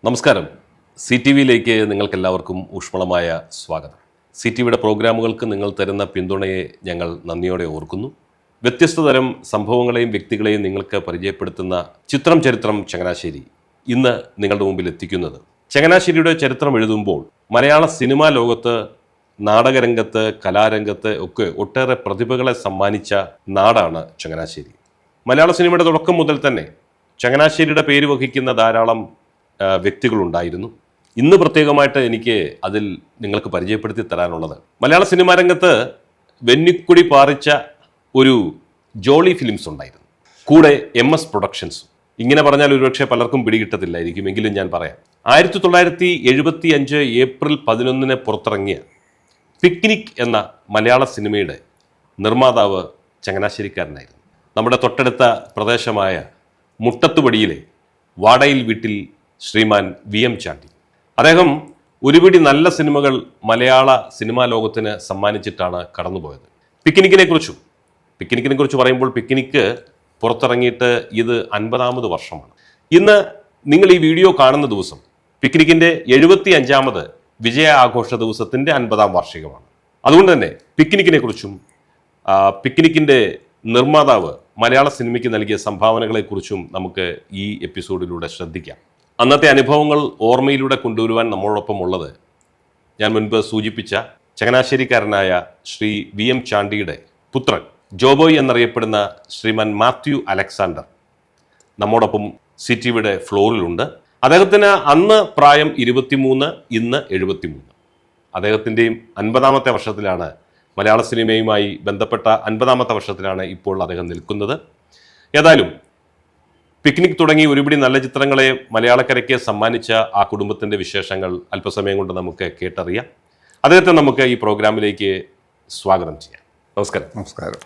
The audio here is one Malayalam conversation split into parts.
നമസ്കാരം. CTVയിലേക്ക് നിങ്ങൾക്കെല്ലാവർക്കും ഊഷ്മളമായ സ്വാഗതം. CTVയുടെ പ്രോഗ്രാമുകൾക്ക് നിങ്ങൾ തരുന്ന പിന്തുണയെ ഞങ്ങൾ നന്ദിയോടെ ഓർക്കുന്നു. വ്യത്യസ്ത തരം സംഭവങ്ങളെയും വ്യക്തികളെയും നിങ്ങൾക്ക് പരിചയപ്പെടുത്തുന്ന ചിത്രം ചരിത്രം ചങ്ങനാശ്ശേരി ഇന്ന് നിങ്ങളുടെ മുമ്പിൽ എത്തിക്കുന്നത് ചങ്ങനാശ്ശേരിയുടെ ചരിത്രം എഴുതുമ്പോൾ മലയാള സിനിമാ ലോകത്ത്, നാടകരംഗത്ത്, കലാരംഗത്ത് ഒക്കെ ഒട്ടേറെ പ്രതിഭകളെ സമ്മാനിച്ച നാടാണ് ചങ്ങനാശ്ശേരി. മലയാള സിനിമയുടെ തുടക്കം മുതൽ തന്നെ ചങ്ങനാശ്ശേരിയുടെ പേര് വഹിക്കുന്ന ധാരാളം വ്യക്തികളുണ്ടായിരുന്നു. ഇന്ന് പ്രത്യേകമായിട്ട് എനിക്ക് അതിൽ നിങ്ങൾക്ക് പരിചയപ്പെടുത്തി തരാനുള്ളത് മലയാള സിനിമാ രംഗത്ത് വെന്നിക്കുടി പാറിച്ച ഒരു ജോളി ഫിലിംസ് ഉണ്ടായിരുന്നു, കൂടെ MS പ്രൊഡക്ഷൻസും. ഇങ്ങനെ പറഞ്ഞാൽ ഒരുപക്ഷെ പലർക്കും പിടികിട്ടത്തില്ലായിരിക്കും, എങ്കിലും ഞാൻ പറയാം. 1975 ഏപ്രിൽ 11 പുറത്തിറങ്ങിയ പിക്നിക് എന്ന മലയാള സിനിമയുടെ നിർമ്മാതാവ് ചങ്ങനാശ്ശേരിക്കാരനായിരുന്നു. നമ്മുടെ തൊട്ടടുത്ത പ്രദേശമായ മുട്ടത്തുപടിയിലെ വാടയിൽ വീട്ടിൽ ശ്രീമാൻ VM ചാണ്ടി. അദ്ദേഹം ഒരുപിടി നല്ല സിനിമകൾ മലയാള സിനിമാ ലോകത്തിന് സമ്മാനിച്ചിട്ടാണ് കടന്നുപോയത്. പിക്നിക്കിനെ കുറിച്ച് പറയുമ്പോൾ പിക്നിക്ക് പുറത്തിറങ്ങിയിട്ട് ഇത് 50ാമത് വർഷമാണ്. ഇന്ന് നിങ്ങൾ ഈ വീഡിയോ കാണുന്ന ദിവസം പിക്നിക്കിൻ്റെ 75ാമത് വിജയ ആഘോഷ ദിവസത്തിൻ്റെ 50ാം വാർഷികമാണ്. അതുകൊണ്ട് തന്നെ പിക്നിക്കിനെ കുറിച്ചും പിക്നിക്കിൻ്റെ നിർമ്മാതാവ് മലയാള സിനിമയ്ക്ക് നൽകിയ സംഭാവനകളെക്കുറിച്ചും നമുക്ക് ഈ എപ്പിസോഡിലൂടെ ശ്രദ്ധിക്കാം. അന്നത്തെ അനുഭവങ്ങൾ ഓർമ്മയിലൂടെ കൊണ്ടുവരുവാൻ നമ്മളോടൊപ്പം ഉള്ളത് ഞാൻ മുൻപ് സൂചിപ്പിച്ച ചങ്ങനാശ്ശേരിക്കാരനായ ശ്രീ VM ചാണ്ടിയുടെ പുത്രൻ ജോബോയ് എന്നറിയപ്പെടുന്ന ശ്രീമാൻ മാത്യു അലക്സാണ്ടർ നമ്മോടൊപ്പം CTVയുടെ ഫ്ലോറിലുണ്ട്. അദ്ദേഹത്തിന് അന്ന് പ്രായം 23, ഇന്ന് 73. അദ്ദേഹത്തിൻ്റെയും 50ാമത്തെ വർഷത്തിലാണ്, മലയാള സിനിമയുമായി ബന്ധപ്പെട്ട 50ാമത്തെ വർഷത്തിലാണ് ഇപ്പോൾ അദ്ദേഹം നിൽക്കുന്നത്. ഏതായാലും പിക്നിക് തുടങ്ങി ഒരുപിടി നല്ല ചിത്രങ്ങളെ മലയാളക്കരയ്ക്ക് സമ്മാനിച്ച ആ കുടുംബത്തിൻ്റെ വിശേഷങ്ങൾ അല്പസമയം കൊണ്ട് നമുക്ക് കേട്ടറിയാം. അദ്ദേഹത്തെ നമുക്ക് ഈ പ്രോഗ്രാമിലേക്ക് സ്വാഗതം ചെയ്യാം. നമസ്കാരം.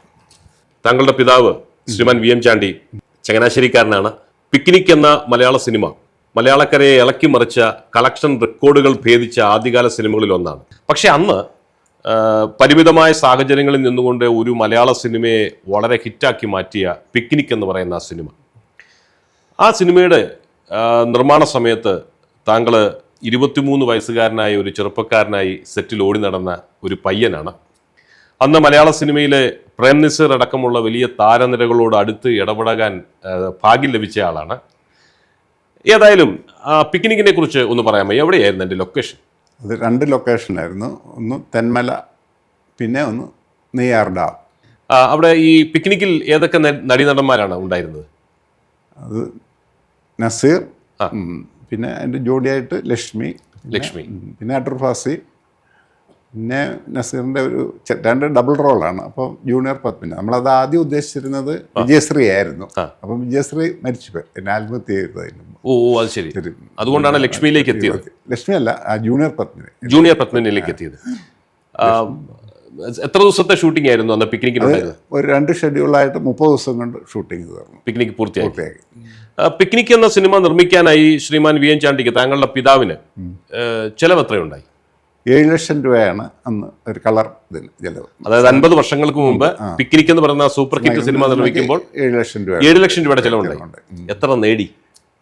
താങ്കളുടെ പിതാവ് ശ്രീമാൻ VM ചാണ്ടി ചങ്ങനാശ്ശേരിക്കാരനാണ്. പിക്നിക് എന്ന മലയാള സിനിമ മലയാളക്കരയെ ഇളക്കി മറിച്ച, കളക്ഷൻ റെക്കോർഡുകൾ ഭേദിച്ച ആദ്യകാല സിനിമകളിൽ ഒന്നാണ്. പക്ഷെ അന്ന് പരിമിതമായ സാഹചര്യങ്ങളിൽ നിന്നുകൊണ്ട് ഒരു മലയാള സിനിമയെ വളരെ ഹിറ്റാക്കി മാറ്റിയ പിക്നിക് എന്ന് പറയുന്ന ആ സിനിമ, ആ സിനിമയുടെ നിർമ്മാണ സമയത്ത് താങ്കൾ 23 വയസ്സുകാരനായ ഒരു ചെറുപ്പക്കാരനായി സെറ്റിൽ ഓടി നടന്ന ഒരു പയ്യനാണ്. അന്ന് മലയാള സിനിമയിലെ പ്രേം നസീർ അടക്കമുള്ള വലിയ താരനിരകളോട് അടുത്ത് ഇടപെടാൻ ഭാഗ്യം ലഭിച്ച ആളാണ്. ഏതായാലും പിക്നിക്കിനെ കുറിച്ച് ഒന്ന് പറയാമോ? എവിടെയായിരുന്നു എൻ്റെ ലൊക്കേഷൻ? അത് 2 ലൊക്കേഷനായിരുന്നു. ഒന്ന് തെന്മല, പിന്നെ ഒന്ന് നെയ്യാർ ഡാം. അവിടെ ഈ പിക്നിക്കിൽ ഏതൊക്കെ നടീനടന്മാരാണ് ഉണ്ടായിരുന്നത്? അത് നസീർ, പിന്നെ എൻ്റെ ജോഡിയായിട്ട് ലക്ഷ്മി, പിന്നെ അടൂർ ഫാസി, പിന്നെ നസീറിൻ്റെ ഒരു 2 ഡബിൾ റോളാണ്. അപ്പോൾ ജൂനിയർ പത്മിനി. നമ്മളത് ആദ്യം ഉദ്ദേശിച്ചിരുന്നത് വിജയശ്രീ ആയിരുന്നു. അപ്പം വിജയശ്രീ മരിച്ചുപോയി, പിന്നെ ആത്മഹത്യ ചെയ്തതിന്. അത് ശരി. അതുകൊണ്ടാണ് ലക്ഷ്മിയിലേക്ക് എത്തിയത്. ലക്ഷ്മി അല്ല, ജൂനിയർ പത്മിനിയിലേക്ക് എത്തിയത്. എത്ര ദിവസത്തെ ഷൂട്ടിംഗ് ആയിരുന്നു അന്ന് പിക്നിക്കിനുണ്ടായത്? ഒരു 2 ഷെഡ്യൂളായിട്ട് 30 ദിവസം കൊണ്ട് ഷൂട്ടിംഗ് തീർന്നു. പിക്നിക് പൂർത്തിയാക്കി. പിക്നിക് എന്ന സിനിമ നിർമ്മിക്കാനായി ശ്രീമാൻ VM ചാണ്ടിക്ക്, താങ്കളുടെ പിതാവിന്, ചെലവ് എത്രയുണ്ടായി? 7 ലക്ഷം രൂപയാണ് അന്ന് ഒരു കളർ ചെലവ്. അതായത് 50 വർഷങ്ങൾക്ക് മുമ്പ് പിക്നിക് എന്ന് പറയുന്ന സൂപ്പർ ഹിറ്റ് സിനിമ നിർമ്മിക്കുമ്പോൾ 7 ലക്ഷം രൂപയുടെ ചെലവുണ്ടായി. എത്ര നേടി?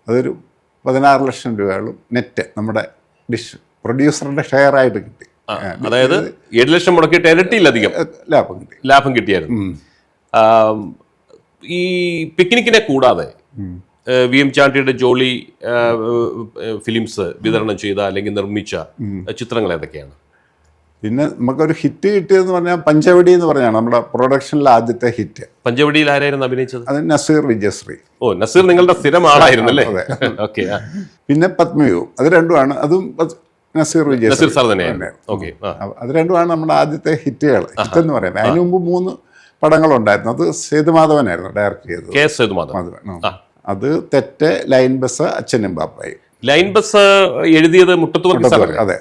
അതൊരു 16 ലക്ഷം രൂപയോളം നെറ്റ് നമ്മുടെ പ്രൊഡ്യൂസറുടെ ഷെയർ ആയിട്ട് കിട്ടി. അതായത് 7 ലക്ഷം മുടക്കിയിട്ട് ഇരട്ടിയിലധികം ലാഭം കിട്ടിയായിരുന്നു. ഈ പിക്നിക്കിനെ കൂടാതെ VM ചാണ്ടിയുടെ ജോളി ഫിലിംസ് വിതരണം ചെയ്ത അല്ലെങ്കിൽ നിർമ്മിച്ച ചിത്രങ്ങൾ ഏതൊക്കെയാണ്? പിന്നെ നമുക്കൊരു ഹിറ്റ് കിട്ടിയെന്ന് പറഞ്ഞാൽ പഞ്ചവടി എന്ന് പറഞ്ഞാണ് നമ്മുടെ പ്രൊഡക്ഷനിലെ ആദ്യത്തെ ഹിറ്റ്. പഞ്ചവടിയിൽ ആരായിരുന്നു അഭിനയിച്ചത്? അത് നസീർ, വിജയശ്രീ. നസീർ നിങ്ങളുടെ സ്ഥിരം ആളായിരുന്നു അല്ലേ? ഓക്കെ. പിന്നെ പത്മയും, അത് രണ്ടുമാണ്. അതും നസീർ, വിജയശ്രീ സാർ തന്നെയാണ്. അത് രണ്ടുമാണ് നമ്മുടെ ആദ്യത്തെ ഹിറ്റുകൾ. ഹിറ്റെന്ന് പറയാം. അതിന് മുമ്പ് 3 പടങ്ങളുണ്ടായിരുന്നു. അത് സേതുമാധവനായിരുന്നു ഡയറക്റ്റ് ചെയ്തത്. K. സേതുമാധവൻ. അത് തെറ്റ്, ലൈൻ ബസ്, അച്ഛനും പാപ്പായി. ലൈൻ ബസ് എഴുതിയത് മുട്ടത്തുവർക്കി സാർ. അതെ.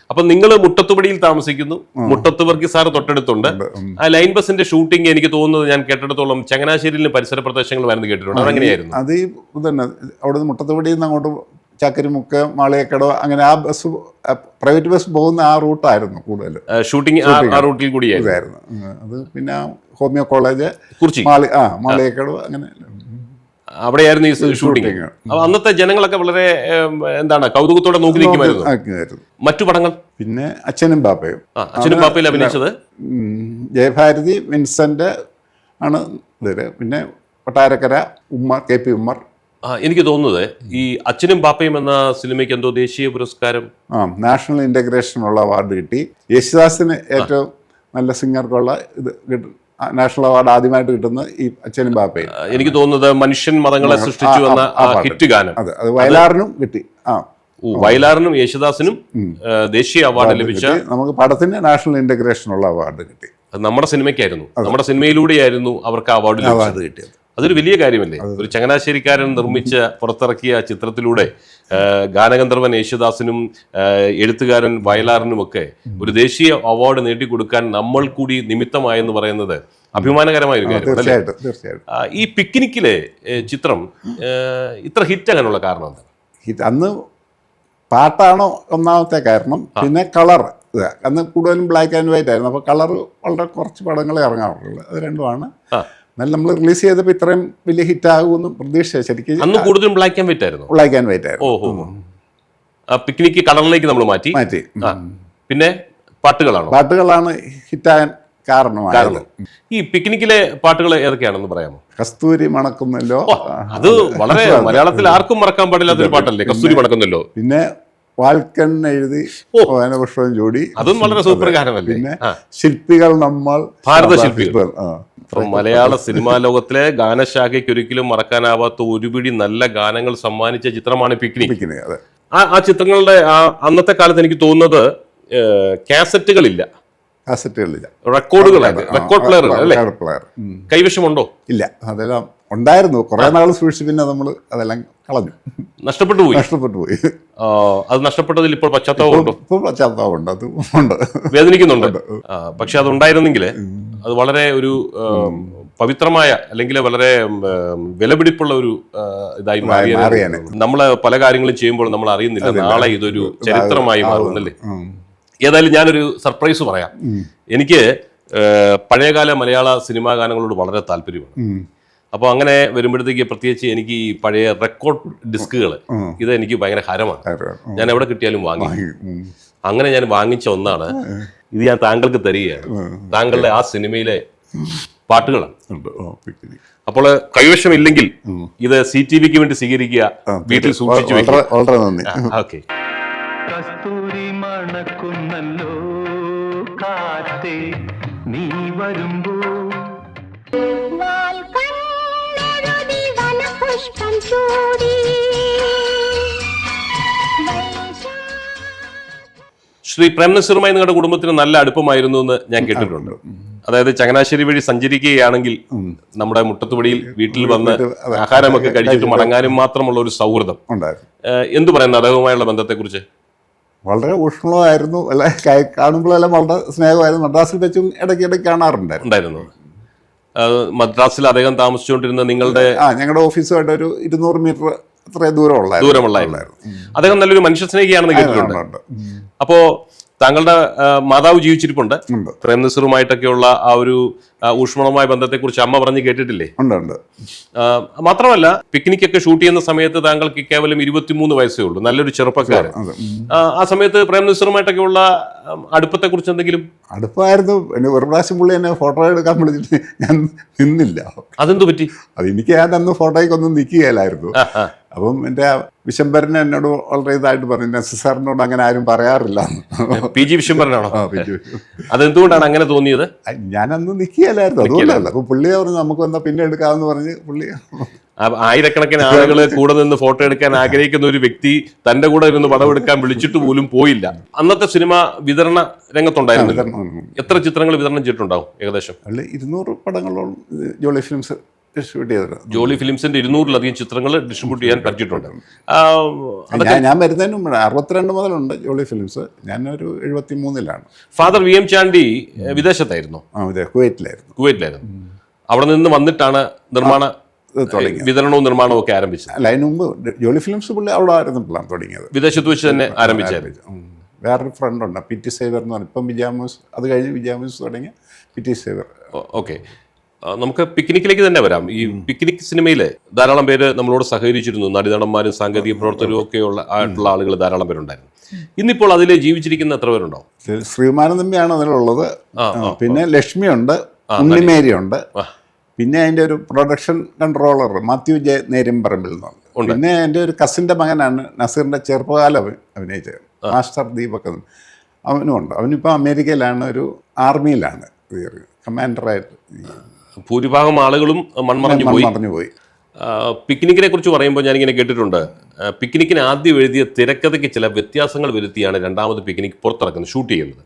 അപ്പൊ നിങ്ങൾ മുട്ടത്തുപടിയിൽ താമസിക്കുന്നു, മുട്ടത്തുവർക്കി സാർ തൊട്ടടുത്തുണ്ട്. ആ ലൈൻ ബസിന്റെ ഷൂട്ടിംഗ് എനിക്ക് തോന്നുന്നത്, ഞാൻ കേട്ടിടത്തോളം ചങ്ങനാശ്ശേരിയിലും പരിസര പ്രദേശങ്ങൾ വരുന്നത് കേട്ടിട്ടുണ്ട്. അതെങ്ങനെയായിരുന്നു? അത് തന്നെ അവിടെ മുട്ടത്തുപടിയിൽ നിന്ന് അങ്ങോട്ട് ചക്കരിമുക്ക്, മാളികക്കടവ്, അങ്ങനെ ആ ബസ് പ്രൈവറ്റ് ബസ് പോകുന്ന ആ റൂട്ടായിരുന്നു കൂടുതൽ. ഷൂട്ടിംഗ് ആ റൂട്ടിൽ കൂടിയായിരുന്നു. ഇതായിരുന്നു അത്. പിന്നെ ഹോമിയോ കോളേജ്, കുറിച്ചി, മാളികക്കടവ്, അങ്ങനെ അവിടെയായിരുന്നു ഈ ഷൂട്ടിംഗ്. അപ്പൊ അന്നത്തെ ജനങ്ങളൊക്കെ വളരെ എന്താണ് കൗതുകത്തോടെ നോക്കി നിൽക്കുമായിരുന്നു. മറ്റു പടങ്ങൾ പിന്നെ അച്ഛനും പാപ്പയും. അച്ഛനും പാപ്പയിൽ അഭിനയിച്ചത് ജയഭാരതി, വിൻസെന്റ് ആണ് ഇതില്. പിന്നെ കൊട്ടാരക്കര ഉമ്മർ, KP ഉമ്മർ. എനിക്ക് തോന്നുന്നത് ഈ അച്ഛനും പാപ്പയും എന്ന സിനിമയ്ക്ക് എന്തോ ദേശീയ പുരസ്കാരം, നാഷണൽ ഇന്റഗ്രേഷനുള്ള അവാർഡ് കിട്ടി. യേശുദാസിന് ഏറ്റവും നല്ല സിംഗർക്കുള്ള ഇത് നാഷണൽ അവാർഡ് ആദ്യമായിട്ട് കിട്ടുന്ന ഈ അച്ഛനും പാപ്പയും. എനിക്ക് തോന്നുന്നത് മനുഷ്യൻ മതങ്ങളെ സൃഷ്ടിച്ചു എന്ന ഹിറ്റ് ഗാനം. അത് വയലാറിനും കിട്ടി. വയലാറിനും യേശുദാസിനും ദേശീയ അവാർഡ് ലഭിച്ച, നമുക്ക് പടത്തിന് നാഷണൽ ഇന്റഗ്രേഷനുള്ള അവാർഡ് കിട്ടി. അത് നമ്മുടെ സിനിമയ്ക്കായിരുന്നു, നമ്മുടെ സിനിമയിലൂടെയായിരുന്നു അവർക്ക് അവാർഡ് കിട്ടിയത്. അതൊരു വലിയ കാര്യമല്ലേ? ഒരു ചങ്ങനാശ്ശേരിക്കാരൻ നിർമ്മിച്ച പുറത്തിറക്കിയ ചിത്രത്തിലൂടെ ഗാനഗന്ധർവൻ യേശുദാസിനും എഴുത്തുകാരൻ വയലാറിനുമൊക്കെ ഒരു ദേശീയ അവാർഡ് നേടിക്കൊടുക്കാൻ നമ്മൾ കൂടി നിമിത്തമായെന്ന് പറയുന്നത് അഭിമാനകരമായ ഒരു കാര്യം. തീർച്ചയായിട്ടും. ഈ പിക്നിക്കിലെ ചിത്രം ഇത്ര ഹിറ്റ് ആകാനുള്ള കാരണം എന്താ? അന്ന് പാട്ടാണോ ഒന്നാമത്തെ കാരണം. പിന്നെ കളർ, അന്ന് കൂടുതലും ബ്ലാക്ക് ആൻഡ് വൈറ്റ് ആയിരുന്നു. അപ്പോൾ കളർ വളരെ കുറച്ച് പടങ്ങളെ ഇറങ്ങാറുള്ളൂ. അത് രണ്ടുമാണ്. എന്നാൽ നമ്മൾ റിലീസ് ചെയ്തപ്പോൾ ഇത്രയും വലിയ ഹിറ്റ് ആകുമെന്ന് പ്രതീക്ഷിച്ച. ശരിക്കും അന്ന് കൂടുതലും ബ്ലാക്ക് ആൻഡ് വൈറ്റ് ആയിരുന്നു. ബ്ലാക്ക് ആൻഡ് വൈറ്റ് ആയിരുന്നു. ഓഹോ. പിക്നിക്ക് കളറിലേക്ക് നമ്മൾ മാറ്റി. പിന്നെ പാട്ടുകളാണ് ഹിറ്റാകാൻ കാരണമായത്. ഈ പിക്നിക്കിലെ പാട്ടുകൾ ഏതൊക്കെയാണെന്ന് പറയാമോ? കസ്തൂരി മണക്കുന്നല്ലോ, അത് വളരെ മലയാളത്തിൽ ആർക്കും മറക്കാൻ പാടില്ലാത്തൊരു പാട്ടല്ലേ, കസ്തൂരി മണക്കുന്നല്ലോ. പിന്നെ വാൽക്കൺ എഴുതി പുഷ്പം ജോഡി, അതും വളരെ സൂപ്പർ ഗാനമല്ലേ. പിന്നെ ശില്പികൾ നമ്മൾ, ഭാരത ശില്പികൾ. മലയാള സിനിമാ ലോകത്തിലെ ഗാനശാഖയ്ക്ക് ഒരിക്കലും മറക്കാനാവാത്ത ഒരുപിടി നല്ല ഗാനങ്ങൾ സമ്മാനിച്ച ചിത്രമാണ് പിക്നിക്. ആ ചിത്രങ്ങളുടെ അന്നത്തെ കാലത്ത് എനിക്ക് തോന്നുന്നത് കാസറ്റുകളില്ല, റെക്കോർഡുകളാണ്, റെക്കോർഡ് പ്ലെയറുകൾ അല്ലേ? കൈവശമുണ്ടോ? ഇല്ല, അതെല്ലാം ഉണ്ടായിരുന്നു. കുറെ നാൾ സൂക്ഷിച്ച് പിന്നെ നമ്മൾ അതെല്ലാം കളഞ്ഞു, നഷ്ടപ്പെട്ടു പോയി. അത് നഷ്ടപ്പെട്ടതിൽ ഇപ്പോൾ പശ്ചാത്താപമുണ്ടോ? ഇപ്പോൾ പശ്ചാത്താപമുണ്ട്, അത് ഉണ്ട്, വേദനിക്കുന്നുണ്ട്. പക്ഷെ അതുണ്ടായിരുന്നെങ്കിൽ അത് വളരെ ഒരു പവിത്രമായ അല്ലെങ്കിൽ വളരെ വിലപിടിപ്പുള്ള ഒരു ഇതായി മാറിയാണ്. നമ്മള് പല കാര്യങ്ങളും ചെയ്യുമ്പോൾ നമ്മൾ അറിയുന്നില്ല നാളെ ഇതൊരു ചരിത്രമായി മാറുന്നല്ലേ. ഏതായാലും ഞാനൊരു സർപ്രൈസ് പറയാം. എനിക്ക് പഴയകാല മലയാള സിനിമാ ഗാനങ്ങളോട് വളരെ താല്പര്യമാണ്. അപ്പോൾ അങ്ങനെ വരുമ്പോഴത്തേക്ക് പ്രത്യേകിച്ച് എനിക്ക് ഈ പഴയ റെക്കോർഡ് ഡിസ്കുകൾ ഇത് എനിക്ക് ഭയങ്കര ഹരമാണ്. ഞാൻ എവിടെ കിട്ടിയാലും വാങ്ങി. അങ്ങനെ ഞാൻ വാങ്ങിച്ച ഒന്നാണ് ഇത്. ഞാൻ താങ്കൾക്ക് തരികയാണ്. താങ്കളുടെ ആ സിനിമയിലെ പാട്ടുകളാണ്. അപ്പോൾ കൈവശമില്ലെങ്കിൽ ഇത് CTVക്ക് വേണ്ടി സ്വീകരിക്കുക, വീട്ടിൽ സൂക്ഷിച്ചു വെക്കുക. ഓക്കെ. കസ്തൂരി മണക്കുന്നല്ലോ കാറ്റേ നീ വരുമ്പോ, ശ്രീ പ്രേം നസീറുമായി നിങ്ങളുടെ കുടുംബത്തിന് നല്ല അടുപ്പമായിരുന്നു എന്ന് ഞാൻ കേട്ടിട്ടുണ്ട്. അതായത് ചങ്ങനാശ്ശേരി വഴി സഞ്ചരിക്കുകയാണെങ്കിൽ നമ്മുടെ മുട്ടത്തുപടിയിൽ വീട്ടിൽ വന്ന് ആഹാരമൊക്കെ കഴിച്ചിട്ട് മടങ്ങാനും മാത്രമുള്ള ഒരു സൗഹൃദം. എന്തു പറയുന്നു അദ്ദേഹവുമായുള്ള ബന്ധത്തെക്കുറിച്ച്? വളരെ ഊഷ്മളമായിരുന്നു. കാണുമ്പോഴെല്ലാം വളരെ സ്നേഹമായിരുന്നു. മദ്രാസിൽ വെച്ചും ഇടയ്ക്കിടയ്ക്ക് കാണാറുണ്ടായിരുന്നു. മദ്രാസിൽ അദ്ദേഹം താമസിച്ചുകൊണ്ടിരുന്ന ഞങ്ങളുടെ ഓഫീസുമായിട്ട് ഒരു 200 മീറ്റർ അത്ര ദൂരമുള്ളായിരുന്നു. അദ്ദേഹം നല്ലൊരു മനുഷ്യ സ്നേഹിയാണെന്ന് കേട്ടിട്ടുണ്ട്. അപ്പോ താങ്കളുടെ മാതാവ് ജീവിച്ചിരിപ്പുണ്ട്. പ്രേം നസീറുമായിട്ടൊക്കെയുള്ള ആ ഒരു ഊഷ്മളമായ ബന്ധത്തെക്കുറിച്ച് അമ്മ പറഞ്ഞ് കേട്ടിട്ടില്ലേ? ഉണ്ട്. മാത്രമല്ല പിക്നിക്കൊക്കെ ഷൂട്ട് ചെയ്യുന്ന സമയത്ത് താങ്കൾക്ക് കേവലം 23 വയസ്സേ ഉള്ളൂ, നല്ലൊരു ചെറുപ്പക്കാരൻ. ആ സമയത്ത് പ്രേം നസീറുമായിട്ടൊക്കെ ഉള്ള അടുപ്പത്തെ കുറിച്ച് എന്തെങ്കിലും? അടുപ്പമായിരുന്നു. ഒരു പ്രാവശ്യം പുള്ളി എന്നെ ഫോട്ടോ എടുക്കാൻ വിളിച്ചിട്ട് ഞാൻ നിന്നില്ല. അതെന്തു പറ്റി? എനിക്ക് ഞാൻ അന്ന് ഫോട്ടോയ്ക്കൊന്നും നിൽക്കുകയില്ലായിരുന്നു. അപ്പം എൻ്റെ വിശംബരൻ എന്നോട് വളരെ ഇതായിട്ട് പറഞ്ഞു, നസീറിനോട് അങ്ങനെ ആരും പറയാറില്ല. PG വിശംബരനാണോ? അതെന്തുകൊണ്ടാണ് അങ്ങനെ തോന്നിയത്? ഞാനന്ന് നിൽക്കുകയില്ലായിരുന്നു, അതുകൊണ്ടല്ല. അപ്പൊ പുള്ളി പറഞ്ഞു നമുക്ക് വന്നാൽ പിന്നെ എടുക്കാമെന്ന് പറഞ്ഞ് പുള്ളി. ആയിരക്കണക്കിന് ആളുകൾ കൂടെ നിന്ന് ഫോട്ടോ എടുക്കാൻ ആഗ്രഹിക്കുന്ന ഒരു വ്യക്തി തന്റെ കൂടെ ഇരുന്ന് പടമെടുക്കാൻ വിളിച്ചിട്ട് പോലും പോയില്ല. അന്നത്തെ സിനിമ വിതരണ രംഗത്തുണ്ടായിരുന്നു. എത്ര ചിത്രങ്ങൾ വിതരണം ചെയ്തിട്ടുണ്ടാവും ഏകദേശം? 200 പടങ്ങളോളം ജോളി ഫിലിംസ് ഡിസ്ട്രിബ്യൂട്ട് ചെയ്തിട്ടുണ്ട്. ജോളി ഫിലിംസിന്റെ 200-ലധികം ചിത്രങ്ങൾ ഡിസ്ട്രിബ്യൂട്ട് ചെയ്യാൻ പറ്റിയിട്ടുണ്ട്. ഞാൻ വരുന്നതിന് മുമ്പ് 62 മുതലുണ്ട് ജോളി ഫിലിംസ്. ഞാനൊരു 73-ലാണ്. ഫാദർ VM ചാണ്ടി വിദേശത്തായിരുന്നു, കുവൈറ്റിലായിരുന്നു. അവിടെ നിന്ന് വന്നിട്ടാണ് നിർമ്മാണ തുടങ്ങിയത്. വിതരണവും നിർമ്മാണവും ഒക്കെ ആരംഭിച്ചത്. അല്ല, അതിന് മുമ്പ് ജോളി ഫിലിംസ് പുള്ളി അവിടെ ആയിരുന്നപ്പോഴാണ് തുടങ്ങിയത്. വിദേശത്ത് വെച്ച് തന്നെ ആരംഭിച്ചായിരുന്നു. വേറൊരു ഫ്രണ്ടുണ്ട്, പി ടി സേവർ എന്ന് പറഞ്ഞാൽ, ഇപ്പം വിജയാമൂസ്, അത് കഴിഞ്ഞ് വിജയാമൂസ് തുടങ്ങിയ പി ടി സേവർ. ഓക്കെ, നമുക്ക് പിക്നിക്കിലേക്ക് തന്നെ വരാം. ഈ പിക്നിക് സിനിമയിൽ ധാരാളം പേര് നമ്മളോട് സഹകരിച്ചിരുന്നു. നടീനടന്മാരും സാങ്കേതിക പ്രവർത്തകരും ഒക്കെ ആയിട്ടുള്ള ആളുകൾ ധാരാളം പേരുണ്ടായിരുന്നു. ഇന്നിപ്പോൾ അതിൽ ജീവിച്ചിരിക്കുന്ന എത്ര പേരുണ്ടാവും? ശ്രീകുമാരൻ തമ്പിയാണ് അതിലുള്ളത്. പിന്നെ ലക്ഷ്മിയുണ്ട്, ഉണ്ണിമേരിയുണ്ട്, പിന്നെ അതിൻ്റെ ഒരു പ്രൊഡക്ഷൻ കൺട്രോളർ മാത്യു ജെ നേര്യമ്പറമ്പിൽ നിന്നുണ്ട്. പിന്നെ എൻ്റെ ഒരു കസിൻ്റെ മകനാണ് നസീറിൻ്റെ ചെറുപ്പകാലം അഭിനയിച്ചത്, മാസ്റ്റർ ദീപക്. അവനും ഉണ്ട്. അവനിപ്പോൾ അമേരിക്കയിലാണ്, ഒരു ആർമിയിലാണ് കമാൻഡറായിട്ട്. ഭൂരിഭാഗം ആളുകളും മൺമറഞ്ഞു പോയി. പിക്നിക്കിനെ കുറിച്ച് പറയുമ്പോൾ ഞാനിങ്ങനെ കേട്ടിട്ടുണ്ട്, പിക്നിക്കിന് ആദ്യം എഴുതിയ തിരക്കഥയ്ക്ക് ചില വ്യത്യാസങ്ങൾ വരുത്തിയാണ് രണ്ടാമത് പിക്നിക് പുറത്തിറക്കുന്നത്, ഷൂട്ട് ചെയ്യുന്നത്.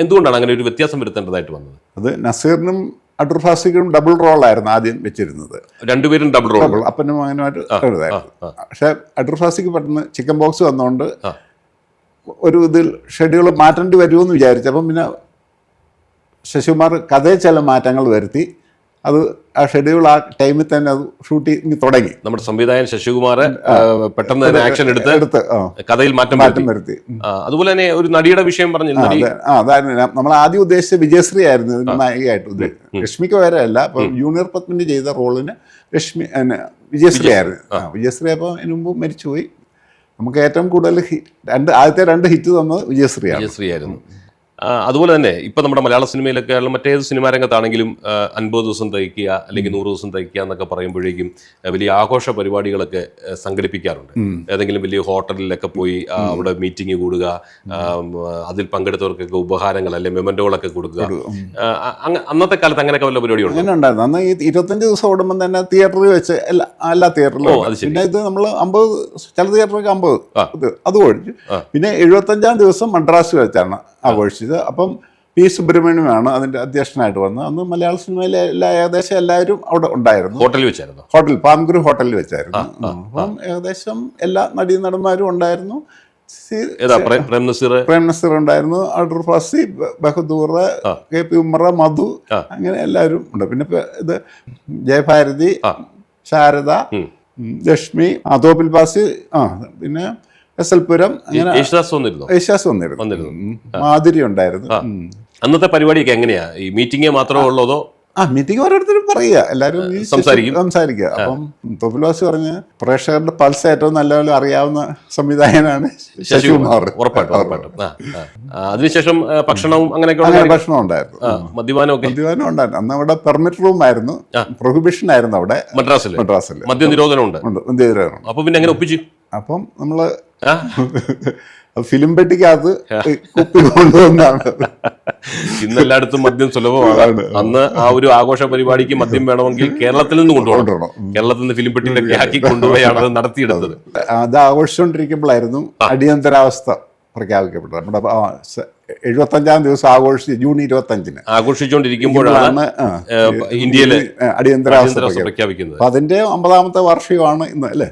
എന്തുകൊണ്ടാണ് അങ്ങനെ ഒരു വ്യത്യാസം വരുത്തേണ്ടതായിട്ട് വന്നത്? അത് നസീറിനും അടൂർ ഫാസിക്കും ഡബിൾ റോളായിരുന്നു ആദ്യം വെച്ചിരുന്നത്. രണ്ടുപേരും ഡബിൾ റോൾ, അപ്പനും മകനുമായിട്ട് എഴുതായിരുന്നു. പക്ഷെ അടൂർ ഫാസിക്ക് പെട്ടെന്ന് ചിക്കൻ ബോക്സ് വന്നുകൊണ്ട് ഒരു ഇതിൽ ഷെഡ്യൂൾ മാറ്റേണ്ടി വരുമെന്ന് വിചാരിച്ചപ്പം പിന്നെ ശശികുമാർ കഥയിൽ ചില മാറ്റങ്ങൾ വരുത്തി അത് ആ ഷെഡ്യൂൾ ആ ടൈമിൽ തന്നെ അത് ഷൂട്ടിങ് തുടങ്ങി. നമ്മുടെ സംവിധായകൻ ശശികുമാർ പെട്ടെന്ന് ആക്ഷൻ എടുത്ത് കഥയിൽ മാറ്റം വരുത്തി. അതുപോലെ തന്നെ ഒരു നടിയുടെ വിഷയം പറഞ്ഞു. അതായിരുന്നു നമ്മൾ ആദ്യം ഉദ്ദേശിച്ച വിജയശ്രീ ആയിരുന്നു ഇതിന് നായികയായിട്ട്. രശ്മിക്ക് വരെ അല്ല, അപ്പൊ ജൂനിയർ പത്മിനി ചെയ്ത റോളിന് വിജയശ്രീ ആയിരുന്നു. വിജയശ്രീ അപ്പോൾ അതിന് മുമ്പ് മരിച്ചുപോയി. നമുക്ക് ഏറ്റവും കൂടുതൽ ആദ്യത്തെ 2 ഹിറ്റ് തന്നത് വിജയശ്രീ ആയിരുന്നു. അതുപോലെ തന്നെ ഇപ്പം നമ്മുടെ മലയാള സിനിമയിലൊക്കെ മറ്റേത് സിനിമാ രംഗത്താണെങ്കിലും 50 ദിവസം തയ്ക്കുക അല്ലെങ്കിൽ 100 ദിവസം തയ്ക്കുക എന്നൊക്കെ പറയുമ്പോഴേക്കും വലിയ ആഘോഷ പരിപാടികളൊക്കെ സംഘടിപ്പിക്കാറുണ്ട്. ഏതെങ്കിലും വലിയ ഹോട്ടലിലൊക്കെ പോയി അവിടെ മീറ്റിംഗ് കൂടുക, അതിൽ പങ്കെടുത്തവർക്കൊക്കെ ഉപഹാരങ്ങൾ അല്ലെങ്കിൽ മെമന്റോകളൊക്കെ കൊടുക്കുക. അന്നത്തെ കാലത്ത് അങ്ങനെയൊക്കെ വല്ല പരിപാടിയുണ്ട്? അങ്ങനെ ഉണ്ടായിരുന്നു. അന്ന് ഈ 25 ദിവസം ഓടുമ്പോൾ തന്നെ തിയേറ്ററിൽ വെച്ച് എല്ലാ തിയേറ്ററിലും. പിന്നെ ഇത് നമ്മൾ 50, ചില തിയേറ്ററിലൊക്കെ 50 അത് ഒഴിച്ചു. പിന്നെ 75-ാം ദിവസം മദ്രാസിൽ വെച്ചാണ് ആഘോഷിച്ചത്. അപ്പം പി സുബ്രഹ്മണ്യമാണ് അതിൻ്റെ അധ്യക്ഷനായിട്ട് വന്നത്. അന്ന് മലയാള സിനിമയിലെ ഏകദേശം എല്ലാവരും അവിടെ ഉണ്ടായിരുന്നു. ഹോട്ടലിൽ വെച്ചായിരുന്നു, പാംഗുരു ഹോട്ടലിൽ വെച്ചായിരുന്നു. അപ്പം ഏകദേശം എല്ലാ നടീനടന്മാരും ഉണ്ടായിരുന്നു. പ്രേം നസീർ ഉണ്ടായിരുന്നു, അടൂർ ഫാസി, ബഹദൂർ, കെ പി ഉമ്മറ, മധു, അങ്ങനെ എല്ലാവരും ഉണ്ട്. പിന്നെ ഇത് ജയഭാരതി, ശാരദ, ലക്ഷ്മി, തോപ്പിൽ ഫാസി, പിന്നെ എസ്എൽപുരം, അങ്ങനെ യേശുദാസ് വന്നിരുന്നു, മാധുരി ഉണ്ടായിരുന്നു. അന്നത്തെ പരിപാടിയൊക്കെ എങ്ങനെയാ? ഈ മീറ്റിംഗ് മാത്രമേ ഉള്ളൂ അതോ? മീറ്റിംഗ് ഓരോരുത്തരും പറയുക, എല്ലാവരും സംസാരിക്കുക. അപ്പം തോപ്പിൽ ഫാസി പറഞ്ഞ് പ്രേക്ഷകരുടെ പൾസ് ഏറ്റവും നല്ലപോലെ അറിയാവുന്ന സംവിധായകനാണ് ശശികുമാർ. ഉറപ്പായിട്ടും. അതിനുശേഷം ഭക്ഷണവും അങ്ങനെയൊക്കെ ഭക്ഷണം ഉണ്ടായിരുന്നു, മദ്യപാനം ഉണ്ടായിരുന്നു. അന്ന് അവിടെ പെർമിറ്റ് റൂം ആയിരുന്നു, പ്രൊഹിബിഷൻ ആയിരുന്നു അവിടെ മദ്രാസിൽ. മദ്യ നിരോധനമുണ്ട്. അപ്പൊ പിന്നെ എങ്ങനെ ഒപ്പിച്ചു? അപ്പം നമ്മള് ഫിലിം പെട്ടിക്കകത്ത് കുപ്പി കൊണ്ടുവന്നാണ്. ഇന്നെല്ലായിടത്തും മദ്യം സുലഭമാണ്. അന്ന് ആ ഒരു ആഘോഷ പരിപാടിക്ക് മദ്യം വേണമെങ്കിൽ കേരളത്തിൽ നിന്ന് കൊണ്ടുപോകണം. കേരളത്തിൽ നിന്ന് ഫിലിം പെട്ടിയിലൊക്കെ ആക്കി കൊണ്ടുപോയാണ് അത് നടത്തിയെടുത്തത്. അത് ആഘോഷിച്ചുകൊണ്ടിരിക്കുമ്പോഴായിരുന്നു അടിയന്തരാവസ്ഥ പ്രഖ്യാപിക്കപ്പെട്ടത്. നമ്മുടെ 75-ാം ദിവസം ആഘോഷിച്ച് ജൂൺ 25-ന് ആഘോഷിച്ചുകൊണ്ടിരിക്കുമ്പോഴാണ് ഇന്ത്യയിലെ അടിയന്തരാവസ്ഥ പ്രഖ്യാപിക്കുന്നത്. അപ്പൊ അതിന്റെ 50-ാമത്തെ വാർഷികമാണ് ഇന്ന്, അല്ലേ?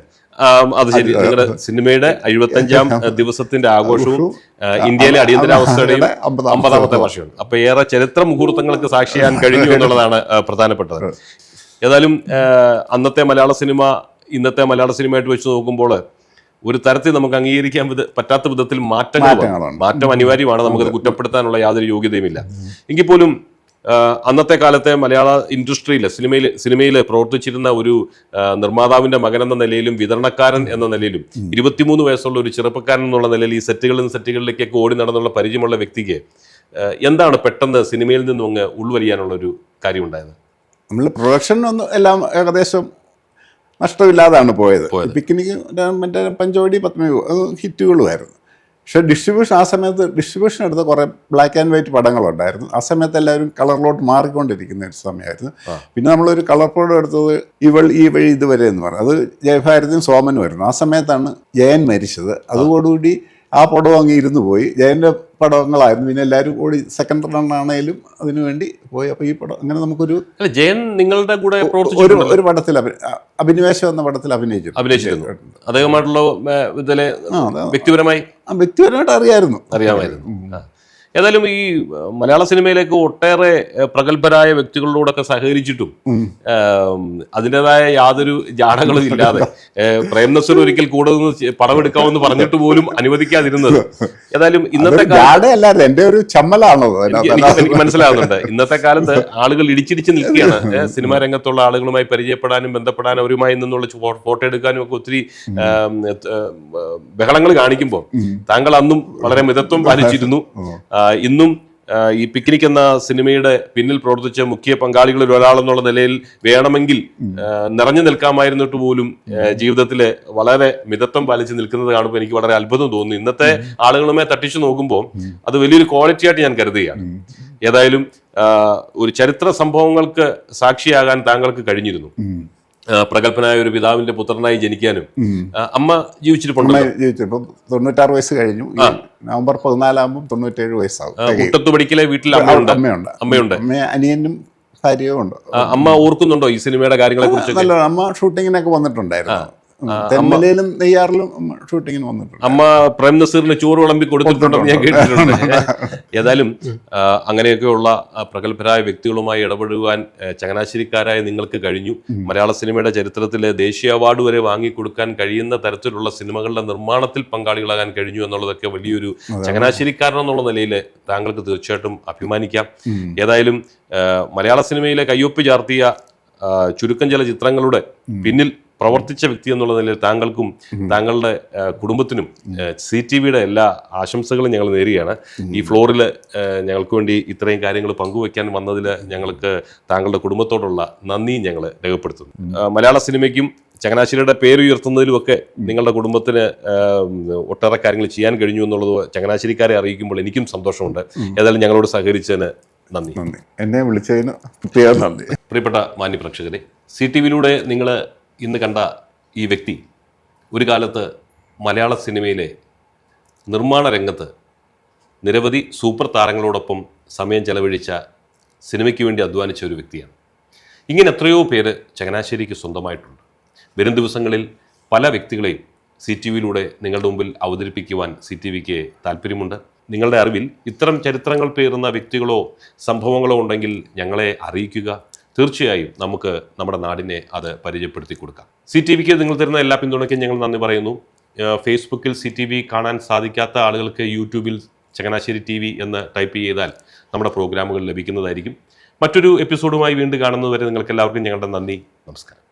അത് ശരി. നിങ്ങളുടെ സിനിമയുടെ 75-ാം ദിവസത്തിന്റെ ആഘോഷവും ഇന്ത്യയിലെ അടിയന്തരാവസ്ഥയുടെയും 50-ാമത്തെ വർഷമാണ്. അപ്പൊ ഏറെ ചരിത്ര മുഹൂർത്തങ്ങൾക്ക് സാക്ഷിയാൻ കഴിഞ്ഞു എന്നുള്ളതാണ് പ്രധാനപ്പെട്ടത്. ഏതായാലും അന്നത്തെ മലയാള സിനിമ ഇന്നത്തെ മലയാള സിനിമയായിട്ട് വെച്ച് നോക്കുമ്പോൾ ഒരു തരത്തിൽ നമുക്ക് അംഗീകരിക്കാൻ പറ്റാത്ത വിധത്തിൽ മാറ്റം അനിവാര്യമാണ്. നമുക്കത് കുറ്റപ്പെടുത്താനുള്ള യാതൊരു യോഗ്യതയുമില്ല. എങ്കിൽ പോലും അന്നത്തെ കാലത്തെ മലയാള ഇൻഡസ്ട്രിയിൽ സിനിമയിൽ പ്രവർത്തിച്ചിരുന്ന ഒരു നിർമ്മാതാവിന്റെ മകൻ എന്ന നിലയിലും വിതരണക്കാരൻ എന്ന നിലയിലും 23 വയസ്സുള്ള ഒരു ചെറുപ്പക്കാരൻ എന്നുള്ള നിലയിൽ ഈ സെറ്റുകളിൽ നിന്ന് സെറ്റുകളിലേക്കൊക്കെ ഓടി നടന്നുള്ള പരിചയമുള്ള വ്യക്തിക്ക് എന്താണ് പെട്ടെന്ന് സിനിമയിൽ നിന്നും അങ്ങ് ഉൾവലിയാനുള്ള ഒരു കാര്യം ഉണ്ടായത്? നമ്മൾ പ്രൊഡക്ഷൻ ഒന്നും എല്ലാം ഏകദേശം നഷ്ടമില്ലാതാണ് പോയത്. പിക്നിക്, മറ്റേ പഞ്ചവടി, പത്മവ്യൂഹം അത് ഹിറ്റുകളുമായിരുന്നു. പക്ഷേ ഡിസ്ട്രിബ്യൂഷൻ, ആ സമയത്ത് ഡിസ്ട്രിബ്യൂഷൻ എടുത്ത കുറേ ബ്ലാക്ക് ആൻഡ് വൈറ്റ് പടങ്ങളുണ്ടായിരുന്നു. ആ സമയത്ത് എല്ലാവരും കളറിലോട്ട് മാറിക്കൊണ്ടിരിക്കുന്ന ഒരു സമയമായിരുന്നു. പിന്നെ നമ്മളൊരു കളർ പ്രോഡ് എടുത്തത് ഇവൾ ഈ വഴി ഇതുവരെ എന്ന് പറഞ്ഞു. അത് ജയഭാരതിയും സോമനും ആയിരുന്നു. ആ സമയത്താണ് ജയൻ മരിച്ചത്. അതോടുകൂടി ആ പടം അങ്ങ് ഇരുന്ന് പോയി. ജയൻ്റെ പടങ്ങളായിരുന്നു. പിന്നെ എല്ലാവരും കൂടി സെക്കൻഡ് റൺ ആണെങ്കിലും അതിനു വേണ്ടി പോയി. അപ്പോൾ ഈ പടം അങ്ങനെ നമുക്കൊരു ജയൻ നിങ്ങളുടെ കൂടെ ഒരു പടത്തിൽ അഭിനിവേശം എന്ന പടത്തിൽ അഭിനയിച്ചിരുന്നു. അദ്ദേഹമായിട്ടുള്ള വ്യക്തിപരമായിട്ട് അറിയാമായിരുന്നു. ഏതായാലും ഈ മലയാള സിനിമയിലേക്ക് ഒട്ടേറെ പ്രഗത്ഭരായ വ്യക്തികളോടൊക്കെ സഹകരിച്ചിട്ടും അതിൻ്റെതായ യാതൊരു ജാടകളും ഇല്ലാതെ പ്രേം നസീർ ഒരിക്കൽ കൂടെ നിന്ന് പടമെടുക്കാമെന്ന് പറഞ്ഞിട്ട് പോലും അനുവദിക്കാതിരുന്നത്. ഏതായാലും ഇന്നത്തെ കാലത്ത് എന്റെ ഒരു ചമ്മലാണോ എനിക്ക് മനസ്സിലാകുന്നുണ്ട്. ഇന്നത്തെ കാലത്ത് ആളുകൾ ഇടിച്ചിടിച്ച് നിൽക്കുകയാണ്. സിനിമാ രംഗത്തുള്ള ആളുകളുമായി പരിചയപ്പെടാനും ബന്ധപ്പെടാനും അവരുമായി നിന്നുള്ള ഫോട്ടോ എടുക്കാനും ഒക്കെ ഒത്തിരി ബഹളങ്ങൾ കാണിക്കുമ്പോൾ താങ്കൾ അന്നും വളരെ മിതത്വം പാലിച്ചിരുന്നു. ഇന്നും ഈ പിക്നിക് എന്ന സിനിമയുടെ പിന്നിൽ പ്രവർത്തിച്ച മുഖ്യ പങ്കാളികളിൽ ഒരാളെന്നുള്ള നിലയിൽ വേണമെങ്കിൽ നിറഞ്ഞു നിൽക്കാമായിരുന്നിട്ട് പോലും ജീവിതത്തിലെ വളരെ മിതത്വം പാലിച്ച് നിൽക്കുന്നത് കാണുമ്പോൾ എനിക്ക് വളരെ അത്ഭുതം തോന്നുന്നു. ഇന്നത്തെ ആളുകളുമായി തട്ടിച്ചു നോക്കുമ്പോൾ അത് വലിയൊരു ക്വാളിറ്റി ആയിട്ട് ഞാൻ കരുതുകയാണ്. ഏതായാലും ഒരു ചരിത്ര സംഭവങ്ങൾക്ക് സാക്ഷിയാകാൻ താങ്കൾക്ക് കഴിഞ്ഞിരുന്നു. പ്രഗത്ഭനായ ഒരു പിതാവിന്റെ പുത്രനായി ജനിക്കാനും. അമ്മ ജീവിച്ചിരിപ്പുണ്ടോ? 96 വയസ്സ് കഴിഞ്ഞു. നവംബർ 14 97 വയസ്സാവും. മുട്ടത്തുപടിക്കലെ വീട്ടിൽ അമ്മയുണ്ട്. അനിയനും ഭാര്യയും ഉണ്ട്. അമ്മ ഓർക്കുന്നുണ്ടോ ഈ സിനിമയുടെ കാര്യങ്ങളെ കുറിച്ച്? അമ്മ ഷൂട്ടിങ്ങിനൊക്കെ വന്നിട്ടുണ്ടായിരുന്നു. തെന്മലയിലും നെയ്യാറിലും ഷൂട്ടിങ്ങിന് വന്നിട്ടുണ്ട്. അമ്മ പ്രേം നസീറിന് ചോറ് വിളമ്പി കൊടുത്തിട്ടുണ്ടെന്ന് ഞാൻ കേട്ടിട്ടുണ്ട്. ഏതായാലും അങ്ങനെയൊക്കെയുള്ള പ്രഗത്ഭരായ വ്യക്തികളുമായി ഇടപെടുവാൻ ചങ്ങനാശ്ശേരിക്കാരായ നിങ്ങൾക്ക് കഴിഞ്ഞു. മലയാള സിനിമയുടെ ചരിത്രത്തിലെ ദേശീയ അവാർഡ് വരെ വാങ്ങിക്കൊടുക്കാൻ കഴിയുന്ന തരത്തിലുള്ള സിനിമകളുടെ നിർമ്മാണത്തിൽ പങ്കാളികളാകാൻ കഴിഞ്ഞു എന്നുള്ളതൊക്കെ വലിയൊരു ചങ്ങനാശ്ശേരിക്കാരനെന്നുള്ള നിലയിൽ താങ്കൾക്ക് തീർച്ചയായിട്ടും അഭിമാനിക്കാം. ഏതായാലും മലയാള സിനിമയിലെ കയ്യൊപ്പ് ചാർത്തിയ ചുരുക്കം ചില ചിത്രങ്ങളുടെ പിന്നിൽ പ്രവർത്തിച്ച വ്യക്തി എന്നുള്ള നിലയിൽ താങ്കൾക്കും താങ്കളുടെ കുടുംബത്തിനും CTVയുടെ എല്ലാ ആശംസകളും ഞങ്ങൾ നേരുകയാണ്. ഈ ഫ്ലോറിൽ ഞങ്ങൾക്ക് വേണ്ടി ഇത്രയും കാര്യങ്ങൾ പങ്കുവയ്ക്കാൻ വന്നതിൽ ഞങ്ങൾക്ക് താങ്കളുടെ കുടുംബത്തോടുള്ള നന്ദി ഞങ്ങൾ രേഖപ്പെടുത്തുന്നു. മലയാള സിനിമയ്ക്കും ചങ്ങനാശ്ശേരിയുടെ പേരുയർത്തുന്നതിലുമൊക്കെ നിങ്ങളുടെ കുടുംബത്തിന് ഒട്ടേറെ കാര്യങ്ങൾ ചെയ്യാൻ കഴിഞ്ഞു എന്നുള്ളത് ചങ്ങനാശ്ശേരിക്കാരെ അറിയിക്കുമ്പോൾ എനിക്കും സന്തോഷമുണ്ട്. ഏതായാലും ഞങ്ങളോട് സഹകരിച്ചതിന് നന്ദി. എന്നെ വിളിച്ചതിന് നന്ദി. പ്രിയപ്പെട്ട മാന്യപ്രേക്ഷകരെ, CTVയിലൂടെ നിങ്ങൾ ഇന്ന് കണ്ട ഈ വ്യക്തി ഒരു കാലത്ത് മലയാള സിനിമയിലെ നിർമ്മാണ രംഗത്ത് നിരവധി സൂപ്പർ താരങ്ങളോടൊപ്പം സമയം ചെലവഴിച്ച, സിനിമയ്ക്ക് വേണ്ടി അധ്വാനിച്ച ഒരു വ്യക്തിയാണ്. ഇങ്ങനെ എത്രയോ പേര് ചങ്ങനാശ്ശേരിക്ക് സ്വന്തമായിട്ടുണ്ട്. വരും ദിവസങ്ങളിൽ പല വ്യക്തികളെയും CTVയിലൂടെ നിങ്ങളുടെ മുമ്പിൽ അവതരിപ്പിക്കുവാൻ CTVക്ക് താല്പര്യമുണ്ട്. നിങ്ങളുടെ അറിവിൽ ഇത്തരം ചരിത്രങ്ങൾ പേറുന്ന വ്യക്തികളോ സംഭവങ്ങളോ ഉണ്ടെങ്കിൽ ഞങ്ങളെ അറിയിക്കുക. തീർച്ചയായും നമുക്ക് നമ്മുടെ നാടിനെ അത് പരിചയപ്പെടുത്തി കൊടുക്കാം. CTVക്ക് നിങ്ങൾ തരുന്ന എല്ലാ പിന്തുണയ്ക്കും ഞങ്ങൾ നന്ദി പറയുന്നു. ഫേസ്ബുക്കിൽ CTV കാണാൻ സാധിക്കാത്ത ആളുകൾക്ക് യൂട്യൂബിൽ ചങ്ങനാശ്ശേരി TV എന്ന് ടൈപ്പ് ചെയ്താൽ നമ്മുടെ പ്രോഗ്രാമുകൾ ലഭിക്കുന്നതായിരിക്കും. മറ്റൊരു എപ്പിസോഡുമായി വീണ്ടും കാണുന്നതുവരെ നിങ്ങൾക്ക് എല്ലാവർക്കും ഞങ്ങളുടെ നന്ദി, നമസ്കാരം.